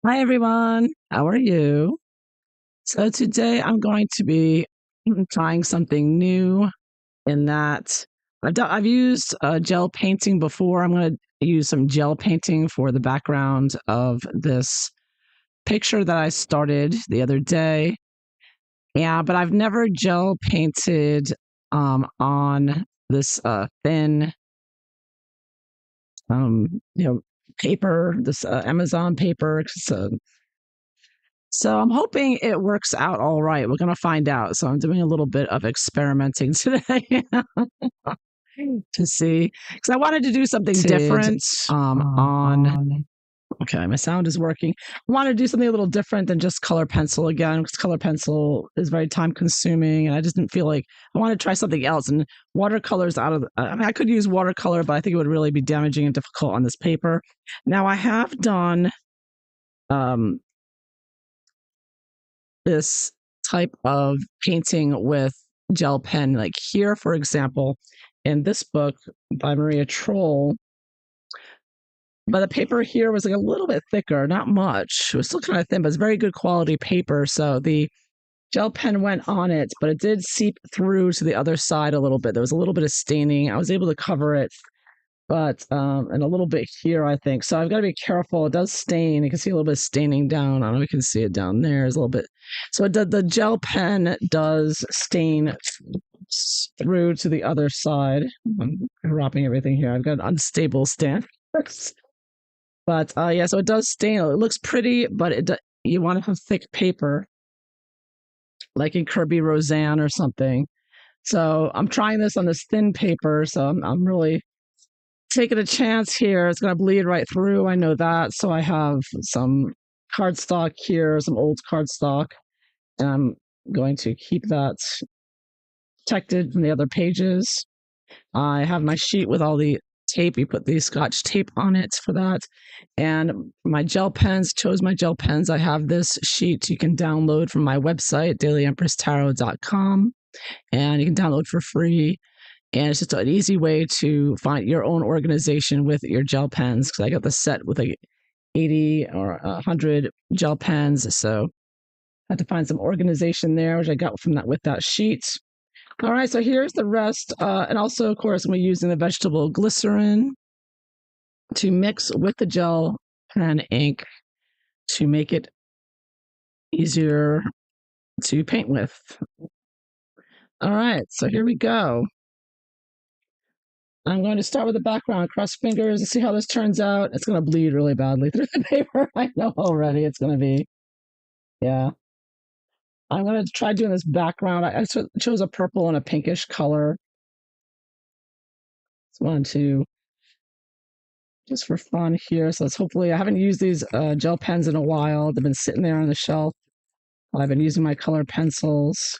Hi everyone, how are you? So today I'm going to be trying something new in that I've used gel painting before. I'm going to use some gel painting for the background of this picture that I started the other day. Yeah, but I've never gel painted on this thin um, you know paper, this Amazon paper. So I'm hoping it works out all right. We're going to find out. So I'm doing a little bit of experimenting today to see because I wanted to do something different on okay, my sound is working. I want to do something a little different than just color pencil again because color pencil is very time consuming and I just didn't feel like I want to try something else and watercolors out of I mean I could use watercolor but I think it would really be damaging and difficult on this paper. Now I have done um this type of painting with gel pen. Like here, for example, in this book by Maria Troll, but the paper here was like a little bit thicker, not much. It was still kind of thin, but it's very good quality paper. So the gel pen went on it, but it did seep through to the other side a little bit. There was a little bit of staining. I was able to cover it but and a little bit here, I think. So I've got to be careful. It does stain. You can see a little bit of staining down. I don't know if you can see it down there. There's a little bit. So the gel pen does stain through to the other side. I'm dropping everything here. I've got an unstable stand. But yeah, so it does stain. It looks pretty, but you want to have thick paper, like in Kirby Roseanne or something. So I'm trying this on this thin paper. So I'm really taking a chance here. It's going to bleed right through. I know that. So I have some cardstock here, some old cardstock, and I'm going to keep that protected from the other pages. I have my sheet with all the tape. You put the Scotch tape on it for that. And my gel pens, chose my gel pens. I have this sheet you can download from my website, dailyempress-art.com, and you can download for free. And it's just an easy way to find your own organization with your gel pens because I got the set with like 80 or 100 gel pens. So I had to find some organization there, which I got from that with that sheet. All right, so here's the rest. And also, of course, I'm using the vegetable glycerin to mix with the gel pen ink to make it easier to paint with. All right, so here we go. I'm going to start with the background, cross fingers, and see how this turns out. It's going to bleed really badly through the paper. I know already it's going to be, yeah. I'm going to try doing this background. I chose a purple and a pinkish color. Just wanted to, just for fun here. So it's hopefully, I haven't used these gel pens in a while. They've been sitting there on the shelf. I've been using my color pencils.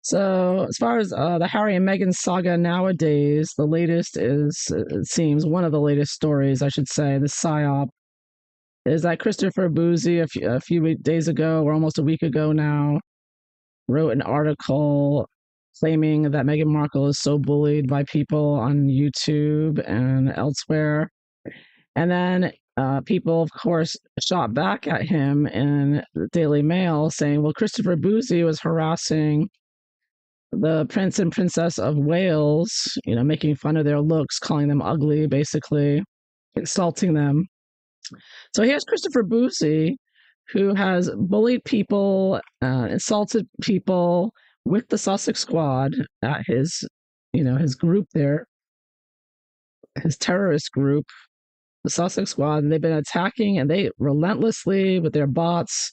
So as far as the Harry and Meghan saga nowadays, the latest is, it seems, one of the latest stories, I should say, the PSYOP, is that Christopher Boozy a few days ago, or almost a week ago now, wrote an article claiming that Meghan Markle is so bullied by people on YouTube and elsewhere. And then people, of course, shot back at him in the Daily Mail saying, well, Christopher Boozy was harassing the Prince and Princess of Wales, making fun of their looks, calling them ugly, basically, insulting them. So here's Christopher Boozy, who has bullied people, insulted people with the Sussex Squad at his group there, his terrorist group, the Sussex Squad. And they've been attacking, and they relentlessly with their bots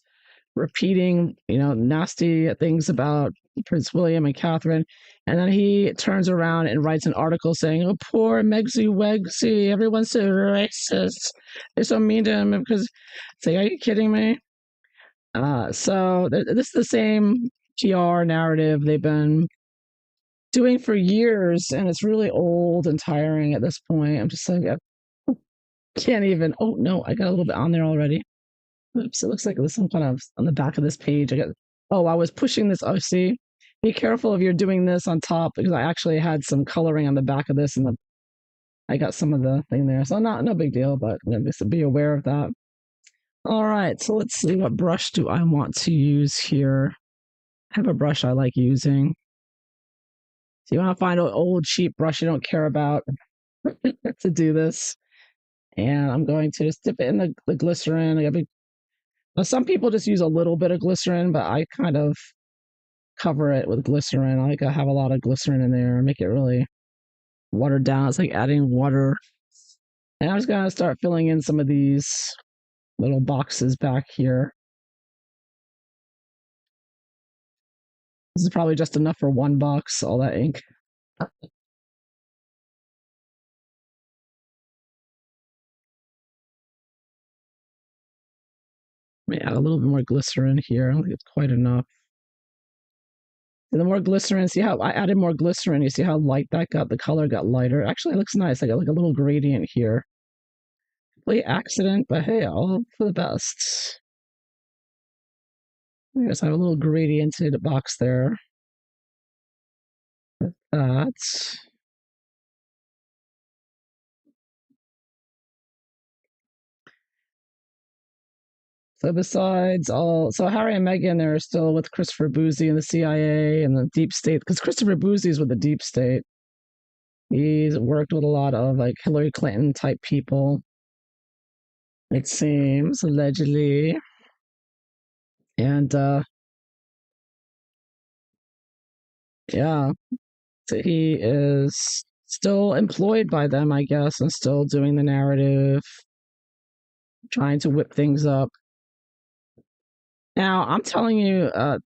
repeating, nasty things about Prince William and Catherine. And then he turns around and writes an article saying, oh, poor Megsy Wegsy, everyone's so racist. They're so mean to him because it's like, are you kidding me? So this is the same PR narrative they've been doing for years, and it's really old and tiring at this point. I'm just like, I can't even. Oh no, I got a little bit on there already. Oops, it looks like there's some kind of on the back of this page. I was pushing this. Oh, see, be careful if you're doing this on top because I actually had some coloring on the back of this and I got some of the thing there, so no big deal, but just be aware of that. All right, so let's see, what brush do I want to use here? I have a brush I like using. So you want to find an old cheap brush you don't care about to do this. And I'm going to just dip it in the glycerin. Some people just use a little bit of glycerin, but I kind of cover it with glycerin. I like to have a lot of glycerin in there and make it really watered down. It's like adding water. And I'm just going to start filling in some of these little boxes back here. This is probably just enough for one box, all that ink. Let me add a little bit more glycerin here. I don't think it's quite enough. And the more glycerin, see how I added more glycerin, you see how light that got? The color got lighter. Actually, it looks nice. I got like a little gradient here. Complete accident, but hey, all for the best. Yes, I have a little gradiented box there. That. So besides so Harry and Meghan, they're still with Christopher Boozy and the CIA and the deep state, because Christopher Boozy is with the deep state. He's worked with a lot of like Hillary Clinton type people, it seems, allegedly. And yeah, so he is still employed by them, I guess, and still doing the narrative, trying to whip things up. Now, I'm telling you,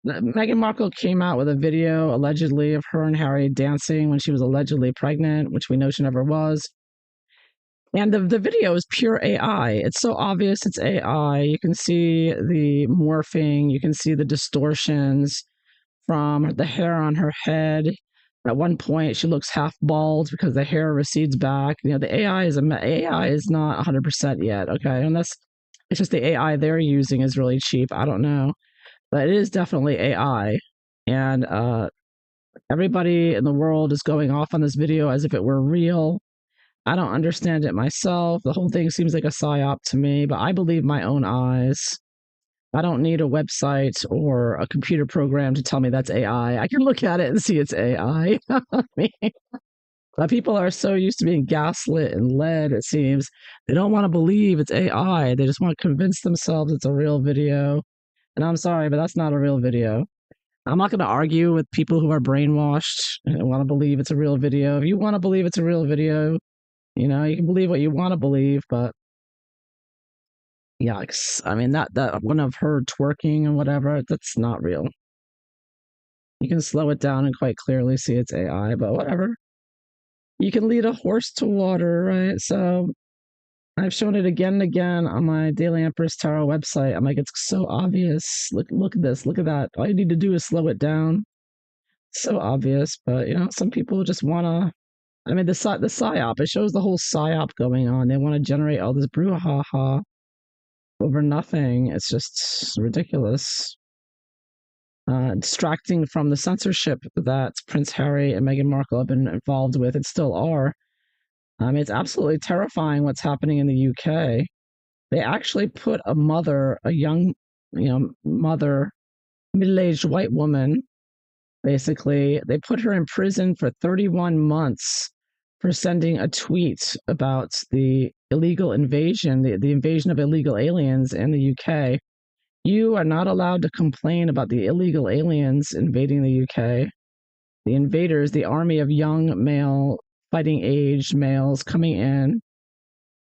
Meghan Markle came out with a video allegedly of her and Harry dancing when she was allegedly pregnant, which we know she never was. And the video is pure AI. It's so obvious it's AI. You can see the morphing, you can see the distortions from the hair on her head. At one point, she looks half bald because the hair recedes back. The AI is not 100% yet. Okay, and it's just the AI they're using is really cheap. I don't know, but it is definitely AI, and everybody in the world is going off on this video as if it were real. I don't understand it myself. The whole thing seems like a psyop to me, but I believe my own eyes. I don't need a website or a computer program to tell me that's AI. I can look at it and see it's AI. People are so used to being gaslit and led, it seems. They don't want to believe it's AI. They just want to convince themselves it's a real video. And I'm sorry, but that's not a real video. I'm not going to argue with people who are brainwashed and want to believe it's a real video. If you want to believe it's a real video, you can believe what you want to believe, but yikes. I mean, that one of her twerking and whatever, that's not real. You can slow it down and quite clearly see it's AI, but whatever. You can lead a horse to water, right? So I've shown it again and again on my Daily Empress Tarot website. I'm like, it's so obvious. Look at this. Look at that. All you need to do is slow it down. So obvious, but some people just want to. I mean, the psyop. It shows the whole psyop going on. They want to generate all this brouhaha over nothing. It's just ridiculous. Distracting from the censorship that Prince Harry and Meghan Markle have been involved with and still are. It's absolutely terrifying what's happening in the UK. They actually put a young, mother, middle-aged white woman, basically, they put her in prison for 31 months for sending a tweet about the illegal invasion, the invasion of illegal aliens in the UK. You are not allowed to complain about the illegal aliens invading the UK. The invaders, the army of young male, fighting age males coming in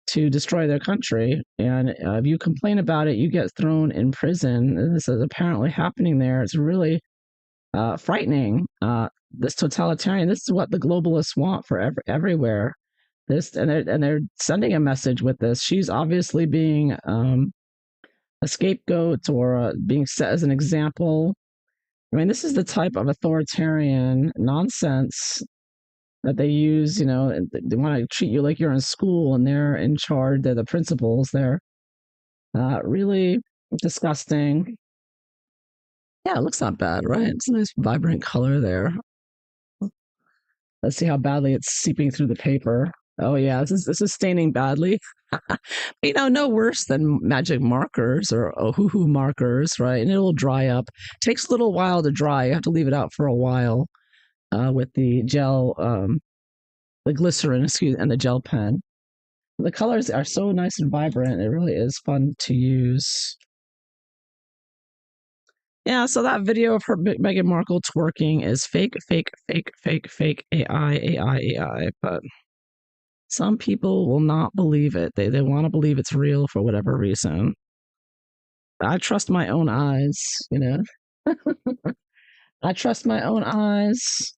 to destroy their country. And if you complain about it, you get thrown in prison. And this is apparently happening there. It's really frightening. This totalitarian, this is what the globalists want for everywhere. They're sending a message with this. She's obviously being a scapegoat or being set as an example. I mean, this is the type of authoritarian nonsense that they use. They want to treat you like you're in school and they're in charge. They're the principals. They're really disgusting. Yeah, it looks not bad, right? It's a nice vibrant color there. Let's see how badly it's seeping through the paper. Oh yeah, this is staining badly. No worse than magic markers or hoo-hoo markers, right? And it'll dry up. Takes a little while to dry. You have to leave it out for a while with the gel, the glycerin, excuse, and the gel pen. The colors are so nice and vibrant. It really is fun to use. Yeah, so that video of her Meghan Markle twerking is fake, fake, fake, fake, fake, AI, AI, AI. But some people will not believe it. They want to believe it's real for whatever reason. I trust my own eyes. I trust my own eyes.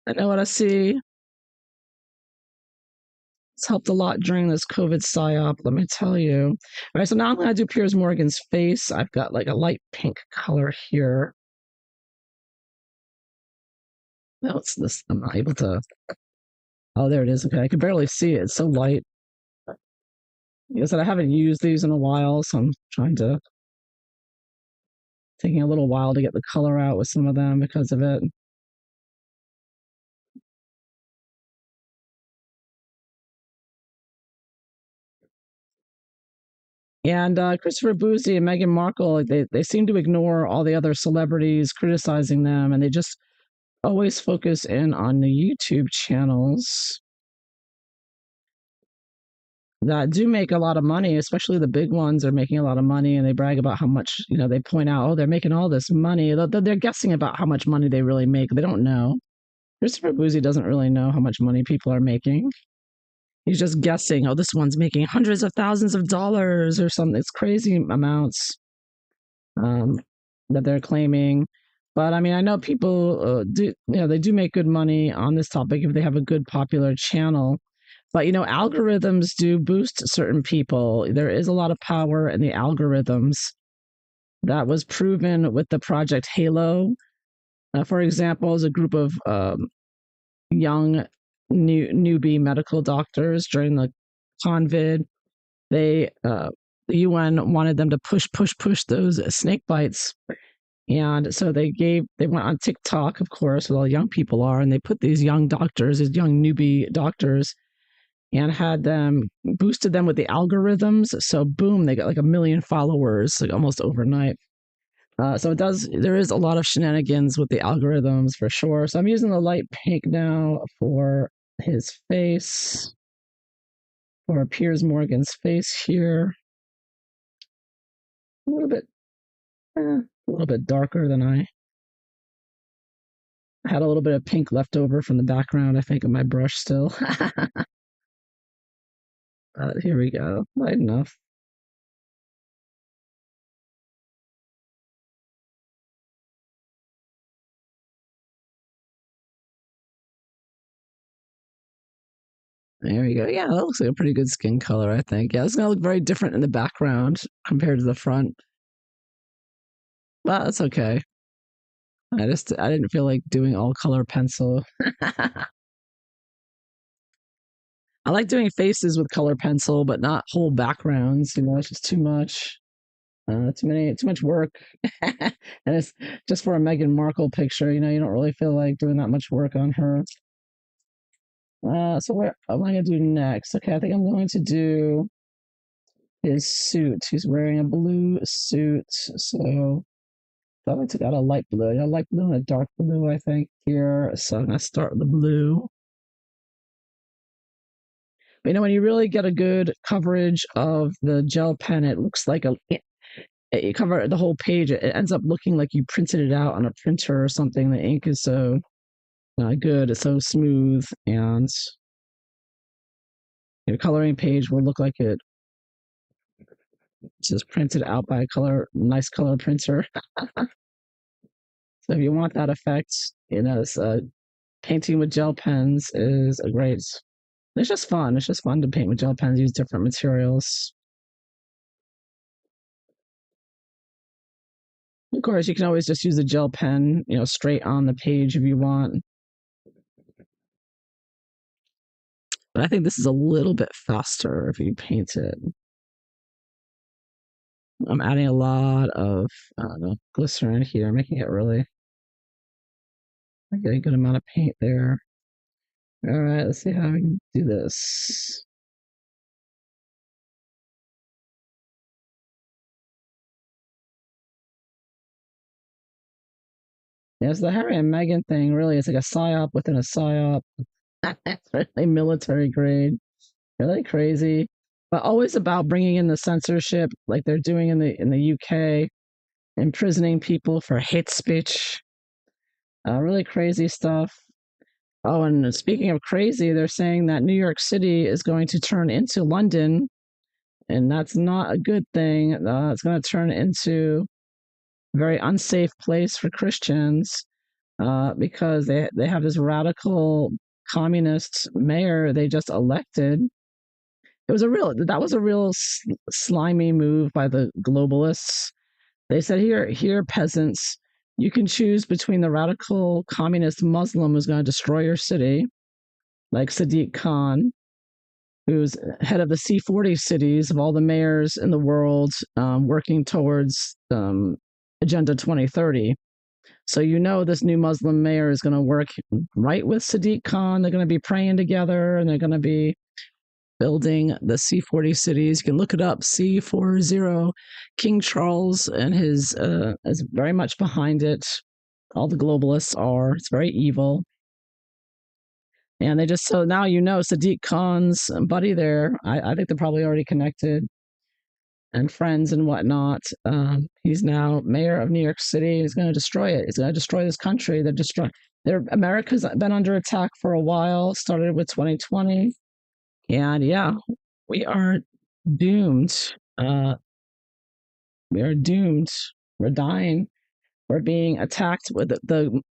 I know what I see. It's helped a lot during this COVID psyop, let me tell you. All right, so now I'm going to do Piers Morgan's face. I've got like a light pink color here. No, it's this. I'm not able to. Oh, there it is. Okay, I can barely see it. It's so light. Like I said, I haven't used these in a while, so I'm taking a little while to get the color out with some of them because of it. And Christopher Boozy and Meghan Markle, like, they seem to ignore all the other celebrities criticizing them, and they just always focus in on the YouTube channels that do make a lot of money, especially the big ones are making a lot of money, and they brag about how much, they point out, oh, they're making all this money. They're guessing about how much money they really make. They don't know. Christopher Boozy doesn't really know how much money people are making. He's just guessing, oh, this one's making hundreds of thousands of dollars or something. It's crazy amounts um, that they're claiming. But I mean, I know people they do make good money on this topic if they have a good popular channel. But algorithms do boost certain people. There is a lot of power in the algorithms. That was proven with the Project Halo. For example, as a group of young newbie medical doctors during the COVID, the UN wanted them to push those snake bites. And so they went on TikTok, of course, where all young people are, and they put these young doctors, these young newbie doctors, and had them boosted them with the algorithms. So boom, they got like 1 million followers, like almost overnight. So there is a lot of shenanigans with the algorithms for sure. So I'm using the light pink now for his face, for Piers Morgan's face here. A little bit, a little bit darker than I had. A little bit of pink left over from the background, I think, of my brush still. Here we go. Light enough. There we go. Yeah, that looks like a pretty good skin color, I think. Yeah, it's gonna look very different in the background compared to the front. But that's okay. I didn't feel like doing all color pencil. I like doing faces with color pencil, but not whole backgrounds. It's just too much. Too much work. And it's just for a Meghan Markle picture. You don't really feel like doing that much work on her. So what am I gonna do next? Okay, I think I'm going to do his suit. He's wearing a blue suit, so I took out a light blue. A light blue and a dark blue, I think, here. So I'm gonna start with the blue. But when you really get a good coverage of the gel pen, it looks like you cover the whole page. It ends up looking like you printed it out on a printer or something. The ink is so good. It's so smooth, and your coloring page will look like it just printed out by a nice color printer. So if you want that effect, painting with gel pens is a great. It's just fun. It's just fun to paint with gel pens. Use different materials. Of course, you can always just use a gel pen, straight on the page if you want. But I think this is a little bit faster if you paint it. I'm adding a lot of glycerin here, making it really get a good amount of paint there. All right, let's see how we can do this. Yes, the Harry and Meghan thing really is like a psyop within a psyop. It's really military grade, really crazy, but always about bringing in the censorship, like they're doing in the UK, imprisoning people for hate speech. Really crazy stuff. Oh, and speaking of crazy, they're saying that New York City is going to turn into London, and that's not a good thing. It's going to turn into a very unsafe place for Christians because they have this radical communist mayor they just elected. That was a real slimy move by the globalists. They said, here, peasants, you can choose between the radical communist Muslim who's going to destroy your city, like Sadiq Khan, who's head of the C40 cities of all the mayors in the world, working towards Agenda 2030. So this new Muslim mayor is going to work right with Sadiq Khan. They're going to be praying together, and they're going to be building the C40 cities. You can look it up, C40. King Charles and his is very much behind it. All the globalists are. It's very evil. And they just, so now Sadiq Khan's buddy there. I think they're probably already connected and friends and whatnot. He's now mayor of New York City. He's going to destroy it. He's going to destroy this country. America's been under attack for a while, started with 2020. And yeah, we are doomed. We are doomed. We're dying. We're being attacked with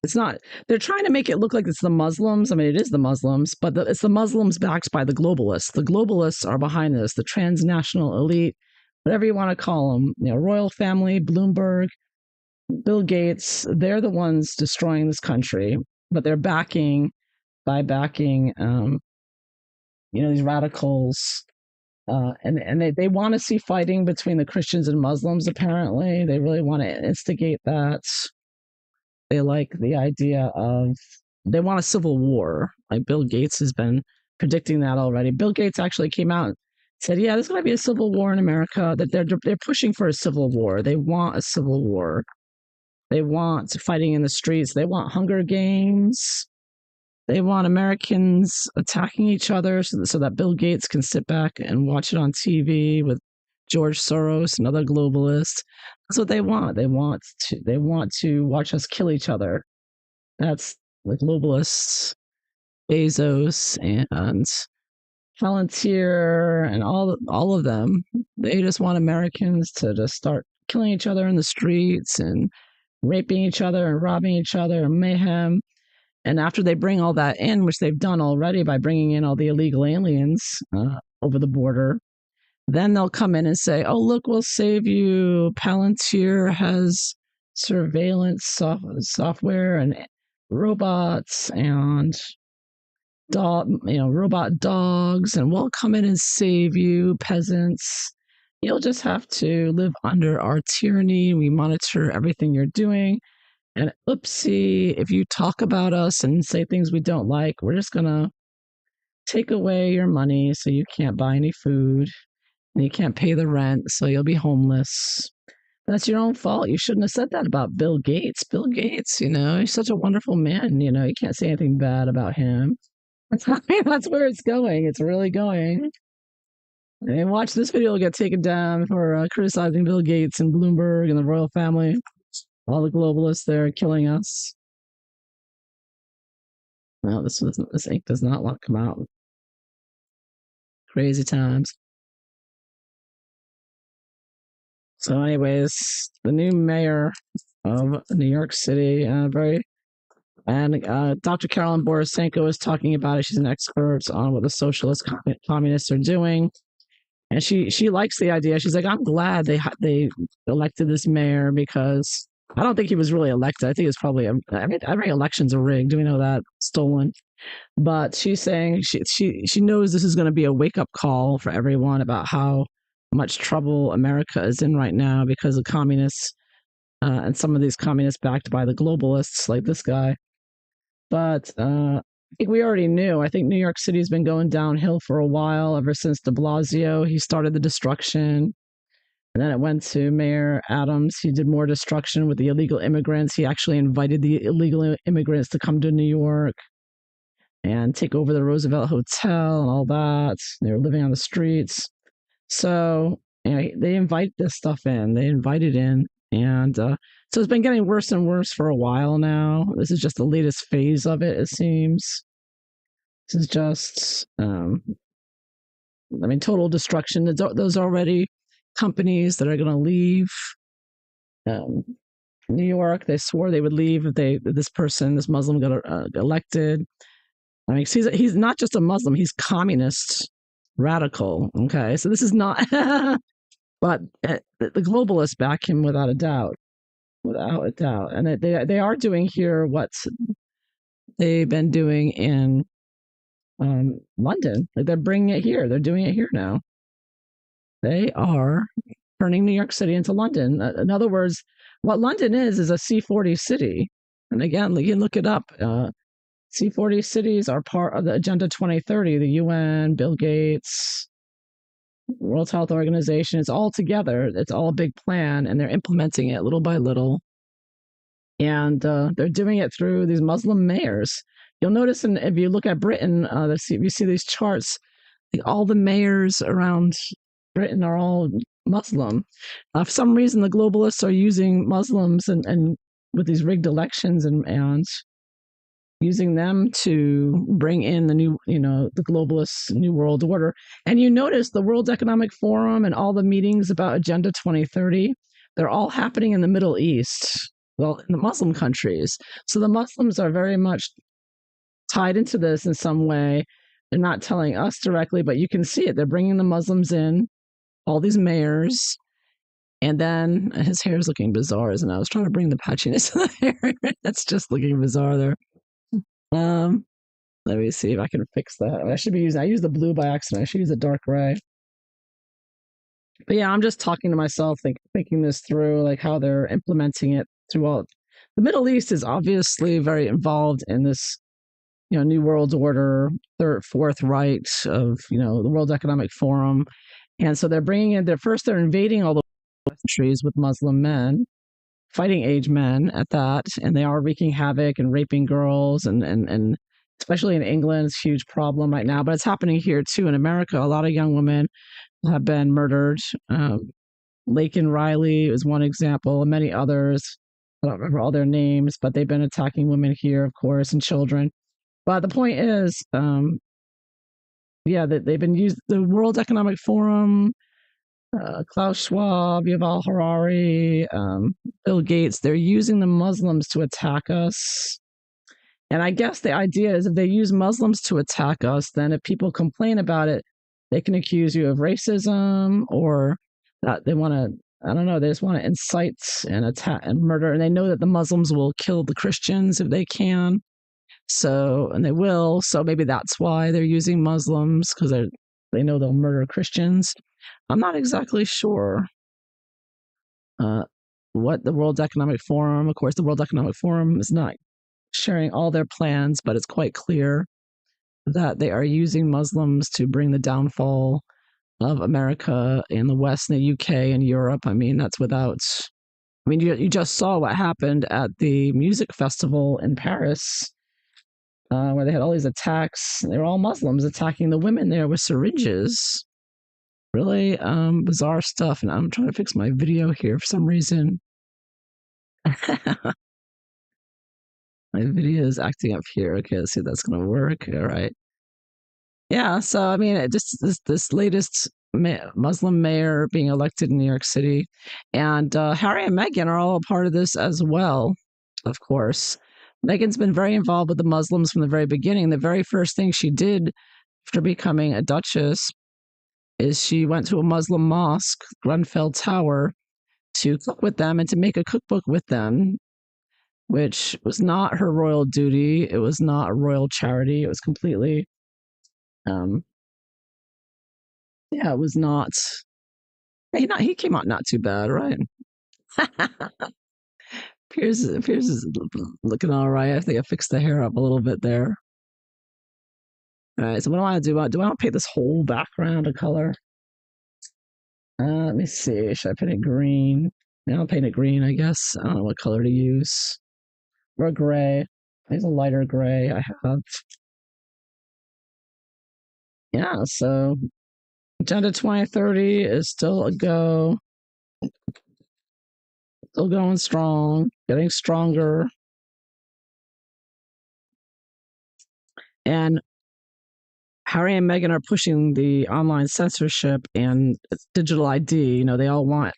it's not, they're trying to make it look like it's the Muslims. I mean, it is the Muslims, but it's the Muslims backed by the globalists. The globalists are behind this, the transnational elite, whatever you want to call them, royal family, Bloomberg, Bill Gates. They're the ones destroying this country, but they're backing these radicals. And they want to see fighting between the Christians and Muslims, apparently. They really want to instigate that. They like the idea of, they want a civil war. Like Bill Gates has been predicting that already. Bill Gates actually came out and said, yeah, there's going to be a civil war in America, that they're pushing for a civil war. They want a civil war. They want fighting in the streets. They want Hunger Games. They want Americans attacking each other so that Bill Gates can sit back and watch it on TV with George Soros and other globalists. That's what they want. They want to watch us kill each other. That's the globalists, Bezos and Palantir and all of them. They just want Americans to just start killing each other in the streets and raping each other and robbing each other and mayhem. And after they bring all that in, which they've done already by bringing in all the illegal aliens over the border, then they'll come in and say, oh, look, we'll save you. Palantir has surveillance software and robots and robot dogs, and we'll come in and save you, peasants. You'll just have to live under our tyranny. We monitor everything you're doing. And oopsie, if you talk about us and say things we don't like, we're just going to take away your money so you can't buy any food and you can't pay the rent, so you'll be homeless. That's your own fault. You shouldn't have said that about Bill Gates. Bill Gates, he's such a wonderful man. You can't say anything bad about him. That's where it's going. It's really going. And watch this video get taken down for criticizing Bill Gates and Bloomberg and the royal family. All the globalists there killing us. No, this ink does not want to come out. Crazy times. So, anyways, the new mayor of New York City, Dr. Carolyn Borisenko is talking about it. She's an expert on what the socialist communists are doing. And she likes the idea. She's like, I'm glad they elected this mayor, because I don't think he was really elected. I think it's probably every election's a rigged. We know that, stolen. But she's saying she knows this is going to be a wake up call for everyone about how much trouble America is in right now because of communists and some of these communists backed by the globalists like this guy. But think we already knew. I think New York City's been going downhill for a while, ever since de Blasio. He started the destruction. And then it went to Mayor Adams. He did more destruction with the illegal immigrants. He actually invited the illegal immigrants to come to New York and take over the Roosevelt Hotel and all that. They were living on the streets. So they invite this stuff in. They invite it in. And so it's been getting worse and worse for a while now. This is just the latest phase of it, it seems. This is just, total destruction. Those already companies that are going to leave New York. They swore they would leave if this Muslim got elected. I mean, he's not just a Muslim; he's communist, radical. Okay, so this is not. But the globalists back him without a doubt, and they are doing here what they've been doing in London. Like they're bringing it here. They're doing it here now. They are turning New York City into London. In other words, what London is a C40 city. And again, you can look it up. C40 cities are part of the Agenda 2030, the UN, Bill Gates, World Health Organization. It's all together. It's all a big plan, and they're implementing it little by little. And they're doing it through these Muslim mayors. You'll notice, if you look at Britain, if you see these charts, all the mayors around Britain are all Muslim. For some reason, the globalists are using Muslims and with these rigged elections and using them to bring in the new, the globalist new world order. And you notice the World Economic Forum and all the meetings about Agenda 2030, they're all happening in the Middle East, well, in the Muslim countries. So the Muslims are very much tied into this in some way. They're not telling us directly, but you can see it. They're bringing the Muslims in, all these mayors. And then his hair is looking bizarre, isn't it? I was trying to bring the patchiness of the hair. That's just looking bizarre there. Let me see if I can fix that. I used the blue by accident. I should use a dark gray. But yeah, I'm just talking to myself, thinking this through, like how they're implementing it throughout. The Middle East is obviously very involved in this, New World Order, Fourth Reich of, the World Economic Forum. And so they're bringing in, they're invading all the countries with Muslim men, fighting age men at that, and they are wreaking havoc and raping girls, and especially in England, it's a huge problem right now. But it's happening here too in America. A lot of young women have been murdered. Laken Riley is one example, and many others. I don't remember all their names, but they've been attacking women here, of course, and children. But the point is, that they've been used. The World Economic Forum, Klaus Schwab, Yuval Harari, Bill Gates, they're using the Muslims to attack us. And I guess the idea is if they use Muslims to attack us, then if people complain about it, they can accuse you of racism, or that they want to, I don't know, they just want to incite and attack and murder. And they know that the Muslims will kill the Christians if they can. So, and they will. So maybe that's why they're using Muslims, because they know they'll murder Christians. I'm not exactly sure what the World Economic Forum, of course, the World Economic Forum is not sharing all their plans, but it's quite clear that they are using Muslims to bring the downfall of America and the West and the UK and Europe. I mean, that's without, you just saw what happened at the music festival in Paris, where they had all these attacks. They were all Muslims attacking the women there with syringes. Really bizarre stuff. And I'm trying to fix my video here for some reason. My video is acting up here. Okay, let's see if that's going to work. All right. Yeah, so just this latest Muslim mayor being elected in New York City, and Harry and Meghan are all a part of this as well, of course. Meghan's been very involved with the Muslims from the very beginning. The very first thing she did after becoming a duchess is she went to a Muslim mosque, Grenfell Tower, to cook with them and to make a cookbook with them, which was not her royal duty. It was not a royal charity. It was completely, it was not. He came out not too bad, right? Piers is looking all right. I think I fixed the hair up a little bit there. All right, so what do I want to do? Do I want to paint this whole background a color? Let me see. Should I paint it green? Yeah, I'll paint it green, I guess. I don't know what color to use. Or gray. There's a lighter gray I have. Yeah, so Agenda 2030 is still a go. Still going strong, getting stronger. And Harry and Meghan are pushing the online censorship and digital ID. You know, they all want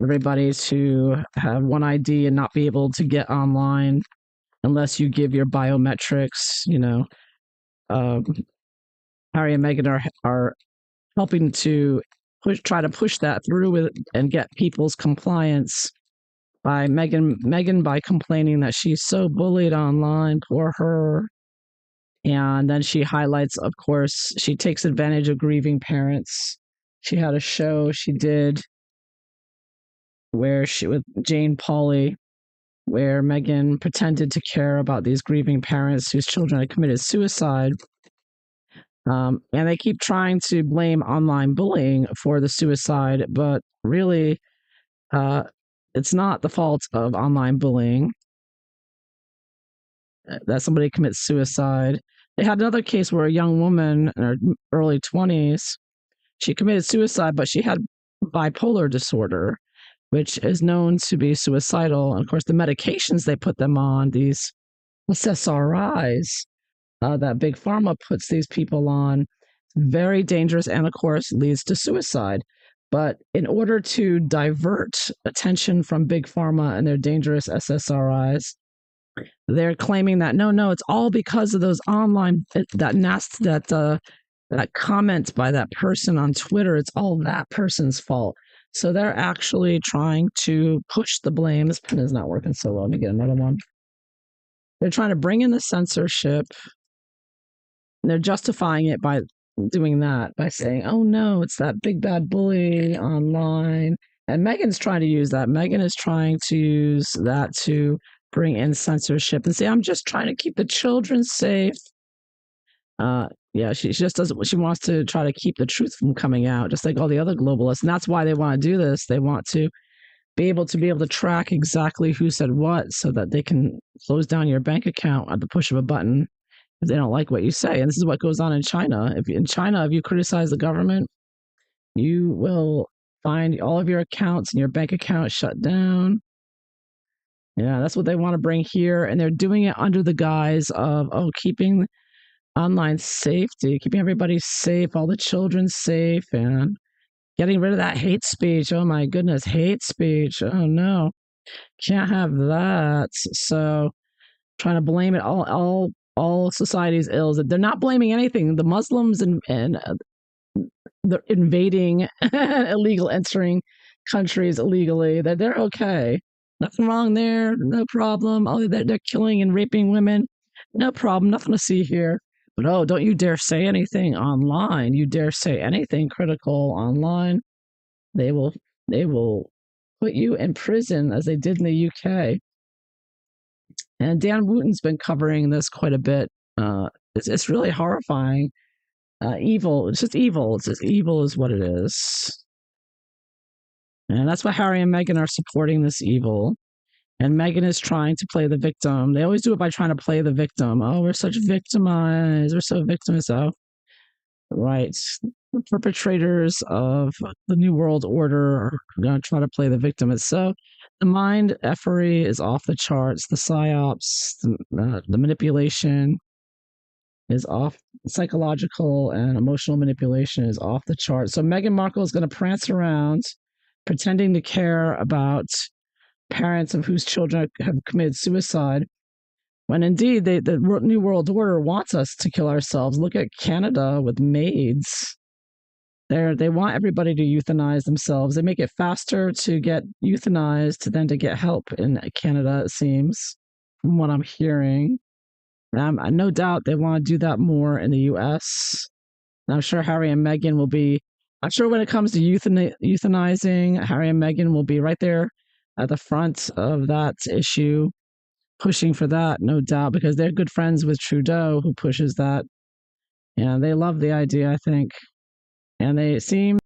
everybody to have one ID and not be able to get online unless you give your biometrics. You know, um, Harry and Meghan are helping to try to push that through with and get people's compliance by Meghan by complaining that she's so bullied online, poor her. And then she highlights, of course, she takes advantage of grieving parents. She had a show she did where she with Jane Pauley, where Meghan pretended to care about these grieving parents whose children had committed suicide. And they keep trying to blame online bullying for the suicide, but really, it's not the fault of online bullying that somebody commits suicide. They had another case where a young woman in her early 20s, she committed suicide, but she had bipolar disorder, which is known to be suicidal. And of course, the medications they put them on, these SSRIs, that Big Pharma puts these people on, very dangerous and, of course, leads to suicide. But in order to divert attention from Big Pharma and their dangerous SSRIs, they're claiming that no, it's all because of those online that comment by that person on Twitter. It's all that person's fault. So they're actually trying to push the blame. This pen is not working so well. Let me get another one. They're trying to bring in the censorship. And they're justifying it by doing that, by saying, oh no, it's that big bad bully online. And Meghan's trying to use that. Meghan is trying to use that to bring in censorship and say, I'm just trying to keep the children safe. Yeah, she just doesn't. She wants to try to keep the truth from coming out, just like all the other globalists. And that's why they want to do this. They want to be able to track exactly who said what, so that they can close down your bank account at the push of a button if they don't like what you say. And this is what goes on in China. If you criticize the government, you will find all of your accounts and your bank account shut down. Yeah, that's what they want to bring here. And they're doing it under the guise of, keeping online safety, keeping everybody safe, all the children safe, and getting rid of that hate speech. Oh my goodness, hate speech. Oh no, can't have that. So trying to blame it all society's ills. They're not blaming anything. The Muslims and the invading illegal entering countries illegally, they're okay. Nothing wrong there. No problem. Oh, they're killing and raping women. No problem. Nothing to see here. But don't you dare say anything online. You dare say anything critical online, they will put you in prison, as they did in the UK. And Dan Wooten's been covering this quite a bit. It's really horrifying. Evil. It's just evil. It's just evil is what it is. And that's why Harry and Meghan are supporting this evil. And Meghan is trying to play the victim. They always do it by trying to play the victim. Oh, we're such victimized. We're so victimized. Oh, right. The perpetrators of the New World Order are going to try to play the victim. It's so the mind effery is off the charts. The psyops, the manipulation is off. Psychological and emotional manipulation is off the charts. So Meghan Markle is going to prance around pretending to care about parents of whose children have committed suicide, when indeed the New World Order wants us to kill ourselves. Look at Canada with maids. They want everybody to euthanize themselves. They make it faster to get euthanized than to get help in Canada, it seems, from what I'm hearing. No doubt they want to do that more in the U.S. And I'm sure Harry and Meghan will be. I'm sure when it comes to euthanizing, Harry and Meghan will be right there at the front of that issue, pushing for that, no doubt, because they're good friends with Trudeau, who pushes that. And they love the idea, I think. And they seem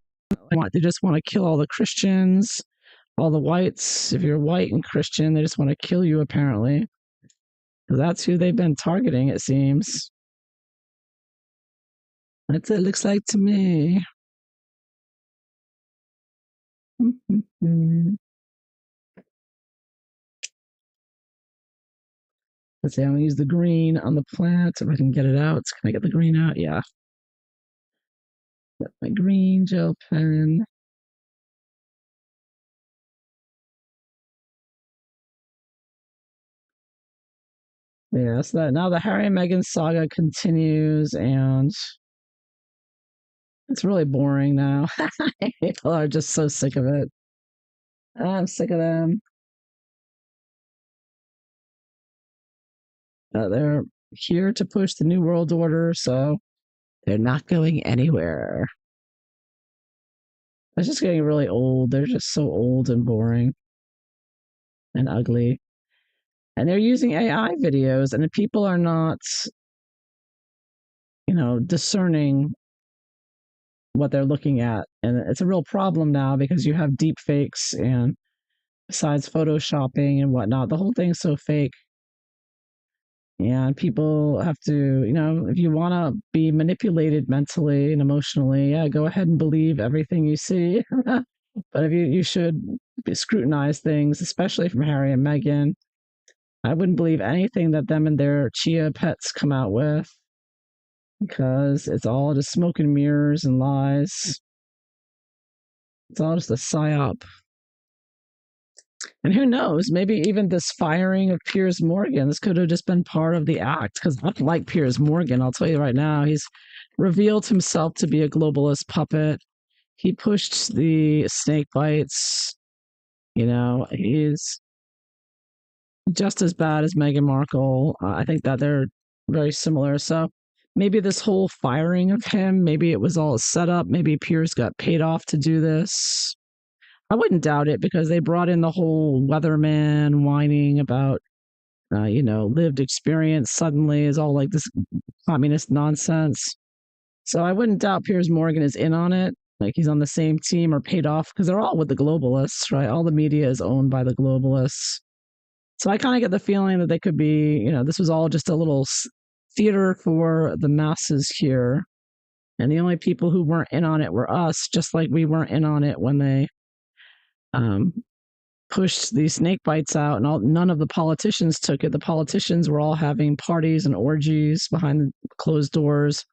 like they just want to kill all the Christians, all the whites. If you're white and Christian, they just want to kill you, apparently. That's who they've been targeting, it seems. That's what it looks like to me. Let's see, I'm going to use the green on the plant if I can get it out. Can I get the green out? Yeah. Got my green gel pen. Yeah, so that now the Harry and Meghan saga continues, and it's really boring now. People are just so sick of it. I'm sick of them. They're here to push the New World Order, so they're not going anywhere. It's just getting really old. They're just so old and boring and ugly. And they're using AI videos, and the people are not, discerning what they're looking at. And it's a real problem now because you have deep fakes and besides photoshopping and whatnot, the whole thing's so fake. And people have to, if you want to be manipulated mentally and emotionally, yeah, go ahead and believe everything you see. But if you should scrutinize things, especially from Harry and Meghan. I wouldn't believe anything that them and their chia pets come out with because it's all just smoke and mirrors and lies. It's all just a psyop. And who knows, maybe even this firing of Piers Morgan, this could have just been part of the act. Because I don't like Piers Morgan, I'll tell you right now. He's revealed himself to be a globalist puppet. He pushed the snake bites. He's just as bad as Meghan Markle. I think that they're very similar. So maybe this whole firing of him, maybe it was all a setup. Maybe Piers got paid off to do this. I wouldn't doubt it because they brought in the whole weatherman whining about, lived experience suddenly is all like this communist nonsense. So I wouldn't doubt Piers Morgan is in on it. Like he's on the same team or paid off because they're all with the globalists, right? All the media is owned by the globalists. So I kind of get the feeling that they could be, this was all just a little theater for the masses here. And the only people who weren't in on it were us, just like we weren't in on it when they pushed these snake bites out, and none of the politicians took it. The politicians were all having parties and orgies behind closed doors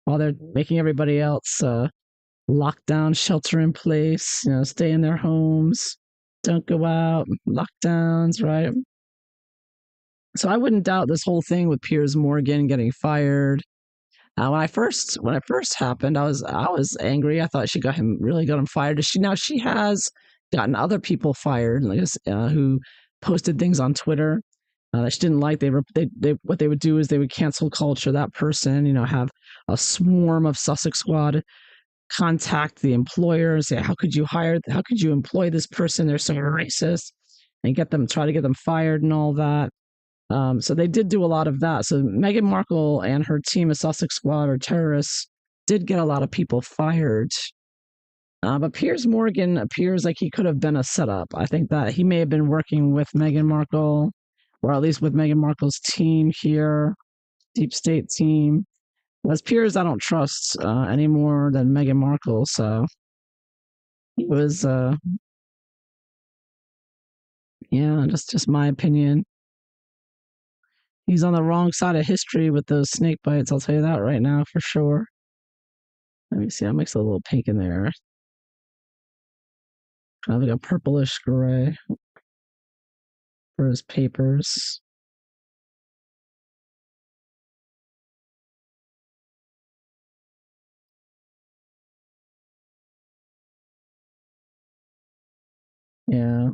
while they're making everybody else lock down, shelter in place, stay in their homes, don't go out, lockdowns, right? So I wouldn't doubt this whole thing with Piers Morgan getting fired. When it first happened, I was angry. I thought she got him fired. She has gotten other people fired, like who posted things on Twitter that she didn't like. They what they would do is they would cancel culture that person. Have a swarm of Sussex Squad contact the employer and say, how could you employ this person? They're so racist, and try to get them fired and all that. So they did do a lot of that. So Meghan Markle and her team of Sussex Squad or terrorists did get a lot of people fired. But Piers Morgan appears like he could have been a setup. I think that he may have been working with Meghan Markle, or at least with Meghan Markle's team here, deep state team. Whereas Piers, I don't trust any more than Meghan Markle. So it was, just my opinion. He's on the wrong side of history with those snake bites. I'll tell you that right now for sure. Let me see. I'll mix a little pink in there. Kind of like a purplish gray for his papers. Yeah.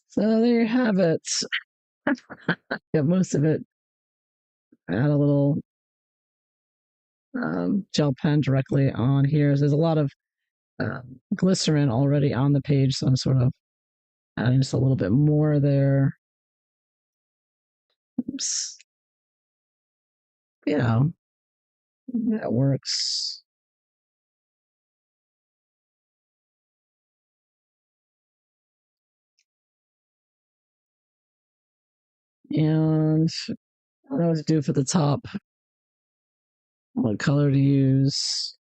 So there you have it. Yeah, most of it. I had a little gel pen directly on here. So there's a lot of glycerin already on the page, so I'm sort of adding just a little bit more there. Oops. You know, that works. And I don't know what to do for the top. What color to use?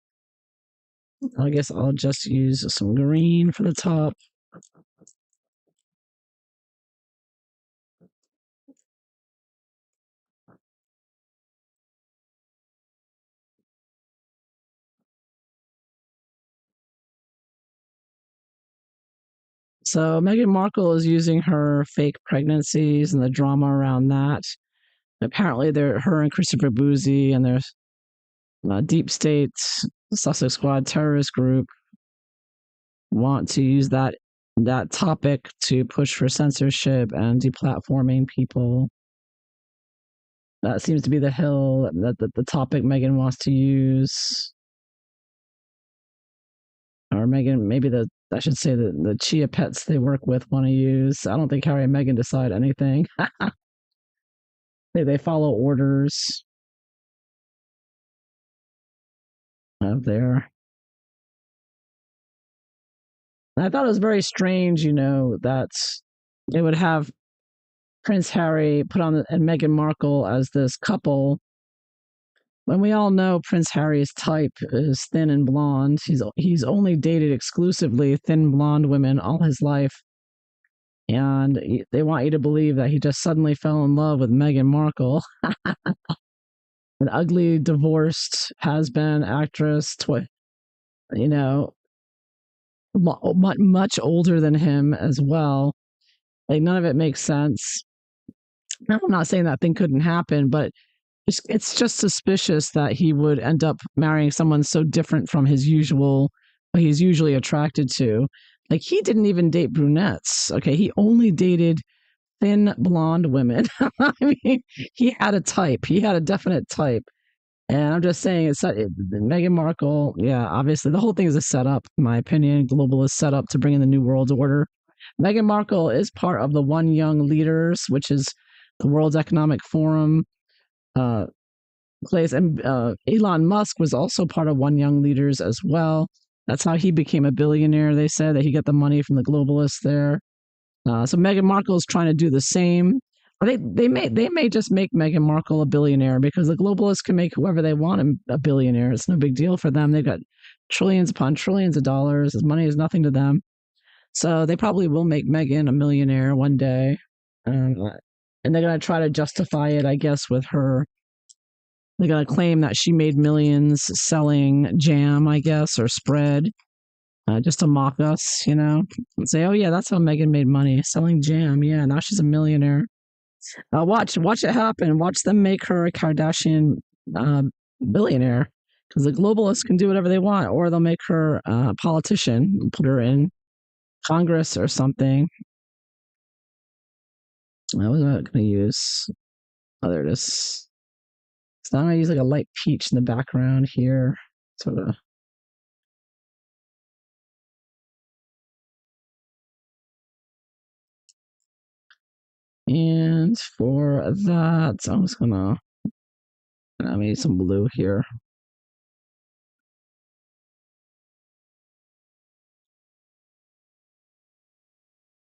I guess I'll just use some green for the top. So Meghan Markle is using her fake pregnancies and the drama around that. Apparently, her and Christopher Boozy and their deep state Sussex Squad terrorist group want to use that topic to push for censorship and deplatforming people. That seems to be the hill that the topic Meghan wants to use. Or Meghan, maybe I should say the chia pets they work with want to use. I don't think Harry and Meghan decide anything. They follow orders of their. And I thought it was very strange, that they would have Prince Harry put on and Meghan Markle as this couple when we all know Prince Harry's type is thin and blonde. He's only dated exclusively thin blonde women all his life. And they want you to believe that he just suddenly fell in love with Meghan Markle, an ugly divorced has-been actress, you know, much older than him as well. Like none of it makes sense. Now, I'm not saying that thing couldn't happen, but it's just suspicious that he would end up marrying someone so different from his usual, what he's usually attracted to. Like he didn't even date brunettes. Okay, he only dated thin blonde women. I mean, he had a type. He had a definite type. And I'm just saying, Meghan Markle. Yeah, obviously, the whole thing is a setup, in my opinion. Globalist setup to bring in the new world order. Meghan Markle is part of the One Young Leaders, which is the World Economic Forum place. And Elon Musk was also part of One Young Leaders as well. That's how he became a billionaire. They said that he got the money from the globalists there. So Meghan Markle is trying to do the same. Or they may just make Meghan Markle a billionaire because the globalists can make whoever they want a billionaire. It's no big deal for them. They've got trillions upon trillions of dollars. His money is nothing to them. So they probably will make Meghan a millionaire one day. And they're going to try to justify it, I guess, with her. They're going to claim that she made millions selling jam, I guess, or spread, just to mock us, and say, oh, yeah, that's how Meghan made money, selling jam. Yeah, now she's a millionaire. Watch it happen. Watch them make her a Kardashian billionaire because the globalists can do whatever they want, or they'll make her a politician, put her in Congress or something. I was not going to use. Oh, there it is. So now I'm going to use like a light peach in the background here, sort of. And for that, I'm just going to I made some blue here.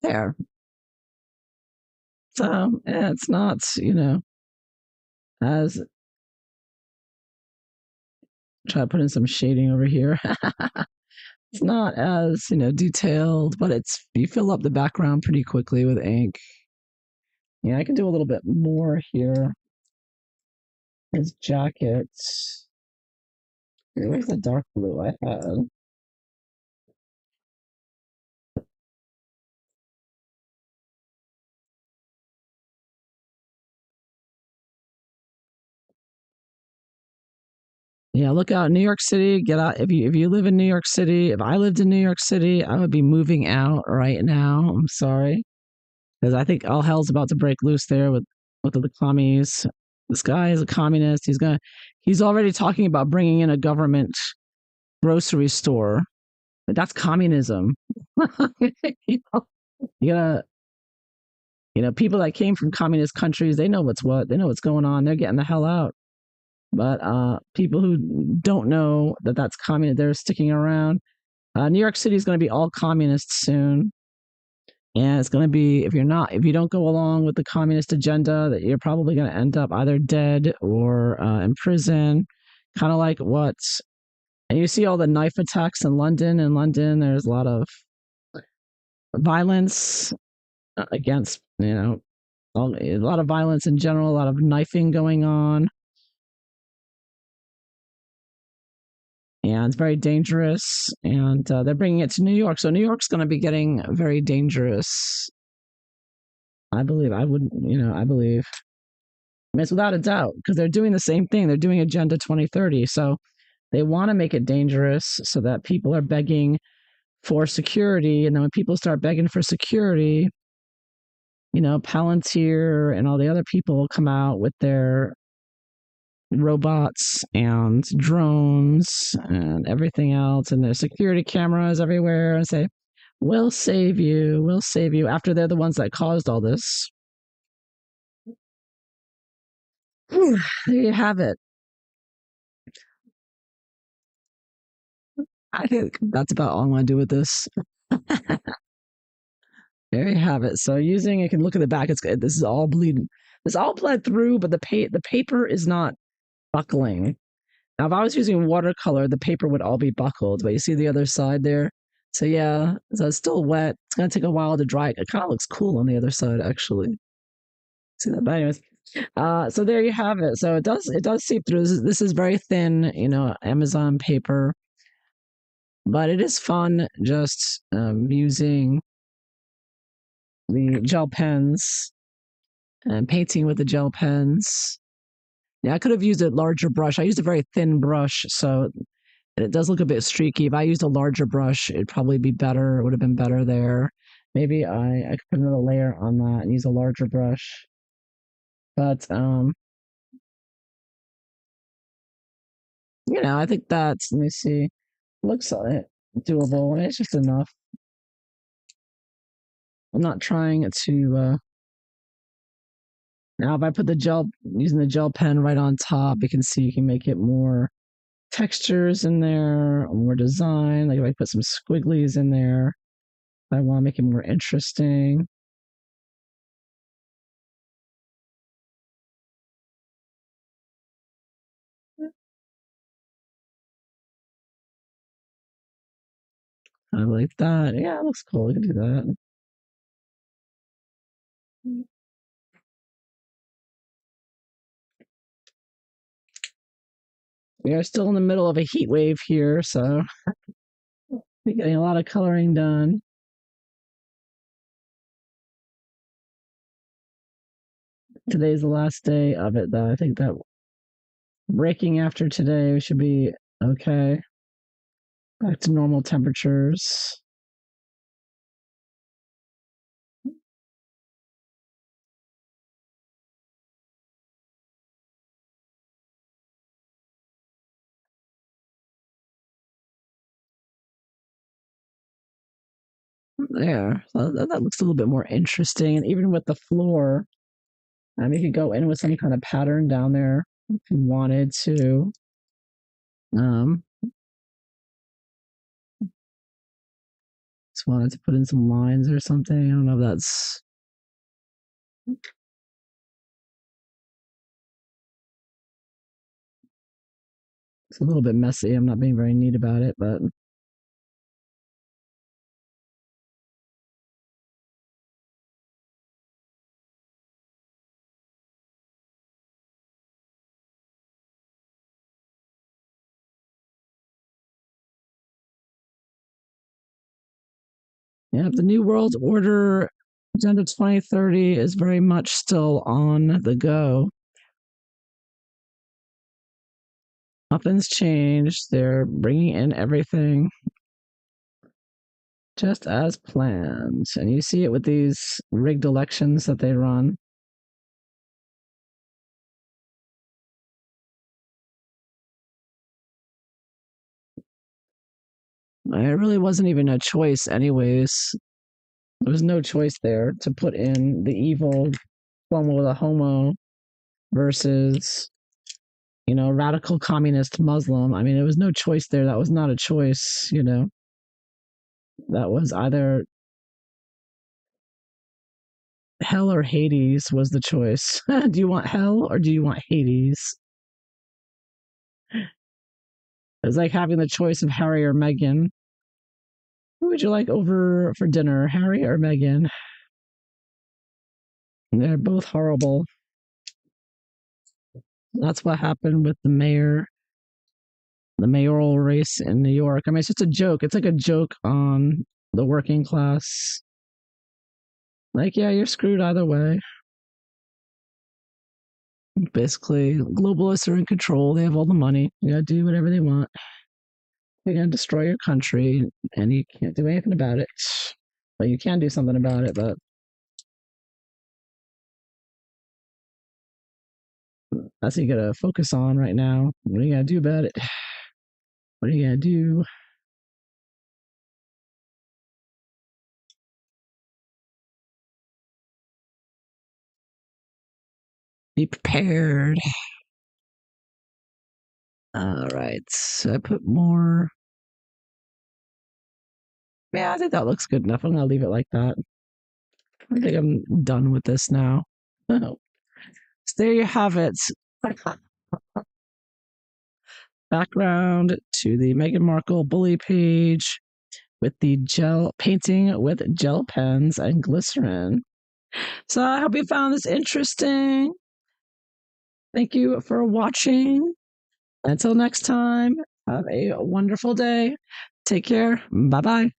There. So it's not, as try to put in some shading over here. It's not as, detailed, but you fill up the background pretty quickly with ink. Yeah, I can do a little bit more here. His jacket. Where's the dark blue I had? Yeah, look out, New York City. Get out if you live in New York City. If I lived in New York City, I would be moving out right now. I'm sorry, because I think all hell's about to break loose there with the commies. This guy is a communist. He's already talking about bringing in a government grocery store That's communism. you know, you gotta, people that came from communist countries, they know what's what. They know what's going on. They're getting the hell out. But people who don't know that that's communist, they're sticking around. New York City is going to be all communist soon. And it's going to be, if you don't go along with the communist agenda, that you're probably going to end up either dead or in prison. Kind of like what, and you see all the knife attacks in London. In London, there's a lot of violence against, a lot of violence in general, a lot of knifing going on. And it's very dangerous. And they're bringing it to New York. So New York's going to be getting very dangerous. I believe. I believe. I mean, it's without a doubt because they're doing the same thing. They're doing Agenda 2030. So they want to make it dangerous so that people are begging for security. And then when people start begging for security, Palantir and all the other people will come out with their robots and drones and everything else and their security cameras everywhere and say, we'll save you, after they're the ones that caused all this. There you have it. I think that's about all I want to do with this. There you have it. So using, you can look at the back. This is all bleeding. This all bled through, but the paper is not buckling. Now, if I was using watercolor, the paper would all be buckled. But you see the other side there. So yeah, so it's still wet. It's gonna take a while to dry. It kind of looks cool on the other side, actually. See that? But anyways, so there you have it. So it does seep through. This is very thin, Amazon paper, but it is fun just using the gel pens and painting with the gel pens. Yeah, I could have used a larger brush. I used a very thin brush, so it does look a bit streaky. If I used a larger brush, it'd probably be better. It would have been better there. Maybe I could put another layer on that and use a larger brush. But I think that's, let me see, looks doable. It's just enough. I'm not trying to now if I put using the gel pen right on top, you can see you can make it more textures in there, more design. Like if I put some squigglies in there, I want to make it more interesting. I like that. Yeah, it looks cool. You can do that. We are still in the middle of a heat wave here, so we're getting a lot of coloring done. Today's the last day of it, though. I think that breaking after today, we should be okay. Back to normal temperatures. There. So that looks a little bit more interesting. And even with the floor, you could go in with some kind of pattern down there if you wanted to. Just wanted to put in some lines or something. I don't know if that's it's a little bit messy. I'm not being very neat about it, but yeah, the New World Order Agenda 2030 is very much still on the go. Nothing's changed. They're bringing in everything just as planned. And you see it with these rigged elections that they run. It really wasn't even a choice, anyways. There was no choice there to put in the evil one with a homo versus, radical communist Muslim. I mean, there was no choice there. That was not a choice, That was either hell or Hades was the choice. Do you want hell or do you want Hades? It's like having the choice of Harry or Meghan. Who would you like over for dinner, Harry or Meghan? They're both horrible. That's what happened with the mayoral race in New York. I mean, it's just a joke. It's like a joke on the working class. Like, yeah, you're screwed either way. Basically, globalists are in control. They have all the money. You gotta do whatever they want. They're gonna destroy your country, and you can't do anything about it. But you can do something about it, but that's what you gotta focus on right now. What are you gonna do about it? What are you gonna do? Be prepared. All right. So I put more. Yeah, I think that looks good enough. I'm gonna leave it like that. I think I'm done with this now. Oh. So there you have it. Background to the Meghan Markle bully page with the gel painting with gel pens and glycerin. So I hope you found this interesting. Thank you for watching. Until next time, have a wonderful day. Take care. Bye bye.